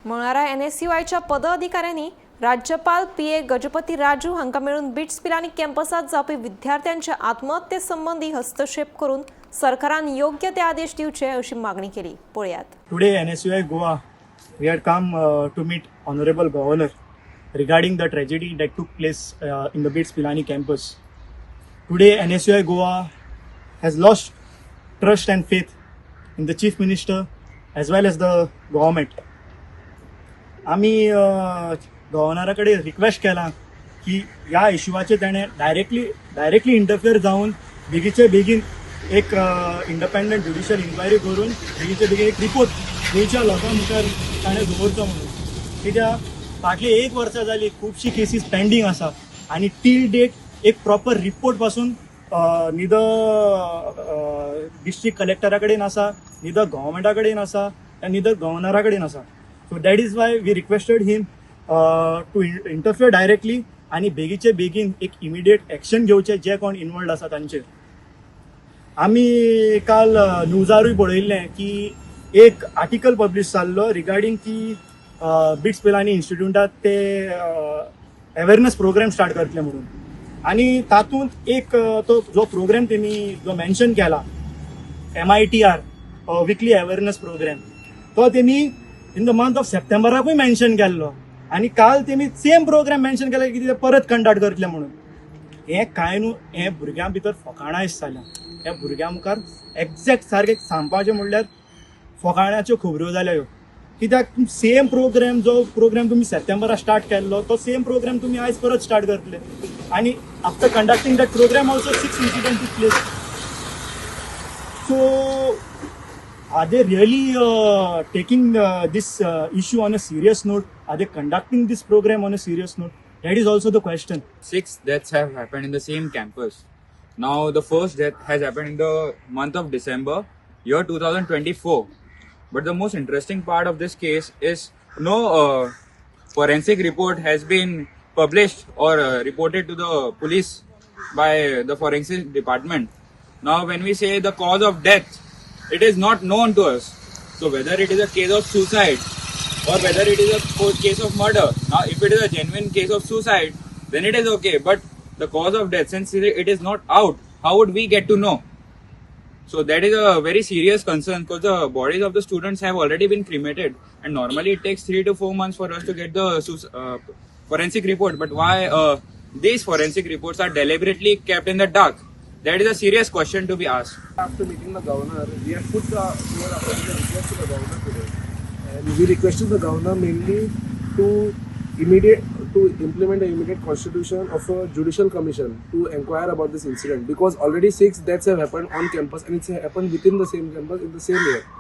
मंगळारा NSUIच्या पदाधिकाऱ्यांनी राज्यपाल PA गजपती राजू हांका मेळून बिट्स पिलानी कॅम्पसात जावपी विद्यार्थ्यांच्या आत्महत्ये संबंधी हस्तक्षेप करून सरकारान योग्य ते आदेश दिवचे अशी मागणी केली. पळयात. Today NSUI Goa we had come to meet Honorable Governor regarding the tragedy that took place in the BITS Pilani campus. Today NSUI Goa has lost trust and faith in the Chief Minister as well as the government. आम्ही गव्हर्नराकडे request केला की या इश्यूवाचे ताणें directly interfere जावन बेगीचे बेगीन एक independent judicial inquiry करून बेगीचे बेगीन एक रिपोर्ट गोंयच्या लोकां मुखार ताणें दवरचो म्हणून. कित्याक फाटली 1 वर्सां जाली खुबशी केसीस पेंडींग आसा आनी टील डेट एक प्रॉपर रिपोर्ट पासून निदर डिस्ट्रिक्ट कलेक्टरा कडेन आसा, निदर गव्हर्मेंटा कडेन आसा, निदर गव्हर्नरा कडेन आसा. So that is why we requested him to interfere directly आणि बेगीचे बेगीन एक इमिडिएट ॲक्शन घेवचे जे कोण इन्वॉल्ड आसा तांचेर. आमी काल न्यूजारूय पळयल्लें की एक आर्टिकल पब्लीश जाल्लो रिगार्डिंग की बिट्स पिलानी इन्स्टिट्यूटात ते अवेरनेस प्रोग्राम स्टार्ट करतले म्हणून. आणि तातूंत एक तो जो प्रोग्राम तेमी जो मेन्शन केला MITR विकली अवेरनेस प्रोग्राम तो तेमी इन द मंथ ऑफ सप्टेंबराकूय मेन्शन केल्लो आनी काल तेमी सेम प्रोग्राम मेन्शन केला की ते परत कंडक्ट करतले म्हणून. हें कांय न्हू, हें भुरग्यां भितर फकाणायस जाल्या. ह्या भुरग्यां मुखार एक्झॅक्ट सारकें सांगपाचें म्हणल्यार फकाणाच्यो खबऱ्यो जाल्या ह्यो. कित्याक सेम प्रोग्राम जो प्रोग्राम तुमी सप्टेंबराक स्टार्ट केल्लो तो सेम प्रोग्राम तुमी आयज परत स्टार्ट करतले आनी after conducting that program also 6 incidents took place. So are they really taking this issue on a serious note? Are they conducting this program on a serious note? That is also the question. 6 deaths have happened in the same campus. Now the first death has happened in the month of December, year 2024. But the most interesting part of this case is no forensic report has been published or reported to the police by the forensic department. Now when we say the cause of death, it is not known to us. So whether it is a case of suicide or whether it is a case of murder. Now if it is a genuine case of suicide, then it is okay. But the cause of death, since it is not out, how would we get to know? So that is a very serious concern because the bodies of the students have already been cremated. And normally it takes 3 to 4 months for us to get the forensic report. But why these forensic reports are deliberately kept in the dark? That is a serious question to be asked. After meeting the governor, we have put the request to the governor today, and we requested the governor mainly to implement the immediate constitution of a judicial commission to inquire about this incident, because already 6 deaths have happened on campus and it's happened within the same campus in the same year.